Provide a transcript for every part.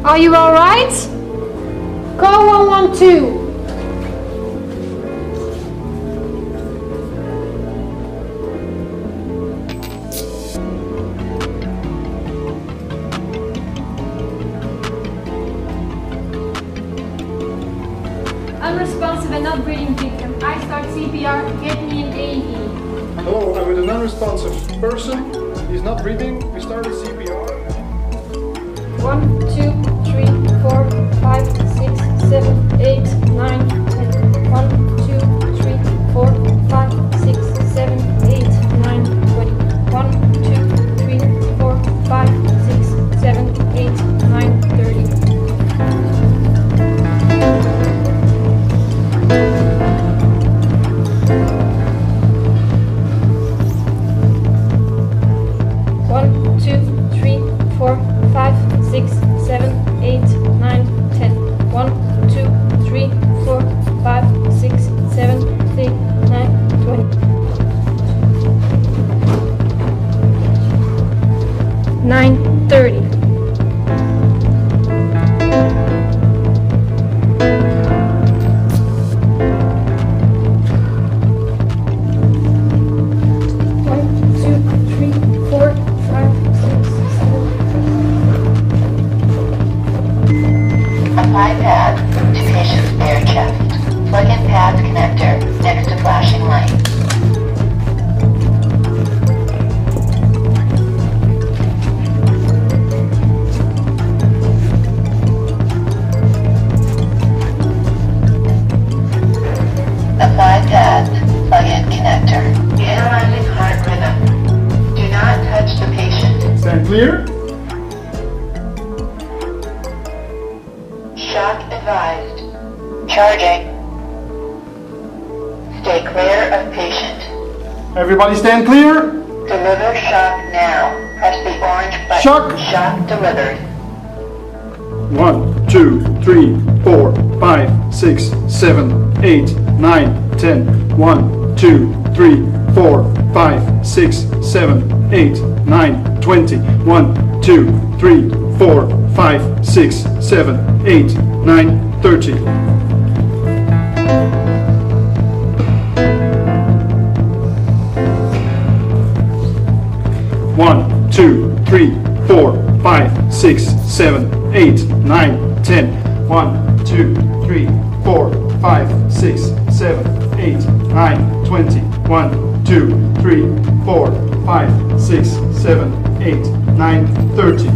Are you alright? Call 112. Unresponsive and not breathing victim. I start CPR. Get me an AED. Hello, I'm with an unresponsive person. He's not breathing. We started CPR. 1, 2, 3, 4, 5, 6, 7, 8, 9, 10. 1, 2, 3, 4, 5, 6, 7, 8, 9, 20. 1, 2, 3, 4, 5, 6, 7, 8, 9, 30. 1, 2, 3, 4, 5, 6, 7, 8, 9, 10. 1, 2, 3, 4, 5, 6, 7, 8, 9, 20. 9:30. 5 pads to patient's bare chest. Plug-in pads connector next to flashing light. Apply pads, plug-in connector. Analyzing heart rhythm. Do not touch the patient. Stand clear. Shock advised. Charging. Stay clear of patient. Everybody stand clear. Deliver shock now. Press the orange button. Shock. Shock delivered. 1, 2, 3, 4, 5, 6, 7, 8, 9, 10. 1, 2, 3, 4, 5, 6, 7, 8, 9, 20. 1, 2, 3, 4, 5, 6, 7, 8, 9, 30. 1, 2, 3, 4, 5, 6, 7, 8, 9, 10. 1, 2, 3, 4, 5, 6, 7, 8, 9, 20. 1, 2, 3, 4, 5, 6, 7, 8, 9, 30.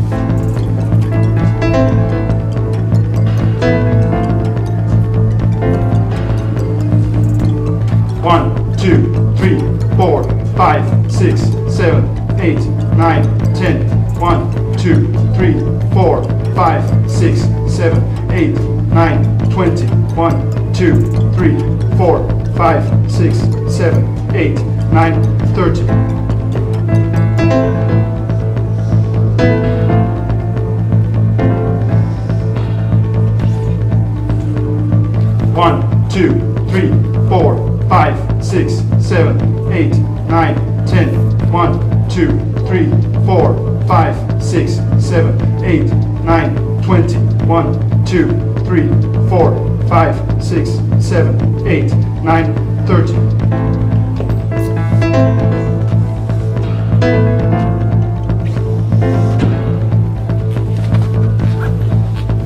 1, 2, 3, 4, 5, 6, 7, 8, 9, 10. 1, 2, 3, 4, 5, 6, 7, 8, 9, 20. 1, 2, 3, 4, 5, 6, 7, 8, 9, 30. 1, 2, 3, 4, 5, 6, 7, 8, 9, 10. 1, 2, 3, 4, 5, 6, 7, 8, 9, 20. 1, 2, 3, 4, 5, 6, 7, 8, 9, 30.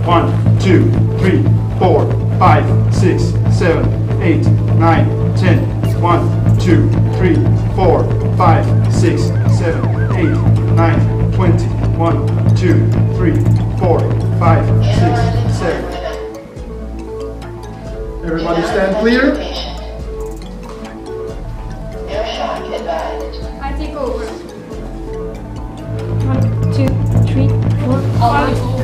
1, 2, 3, 4, 5, 6, 7, 8, 9, 10. 1, 2, 3, 4, 5, 6, 7, 8, 9, 20. 1, 2, 3, 4, 5, 6, 7. Everybody stand clear. No shock advised. I take over. 1, 2, 3, 4, 5.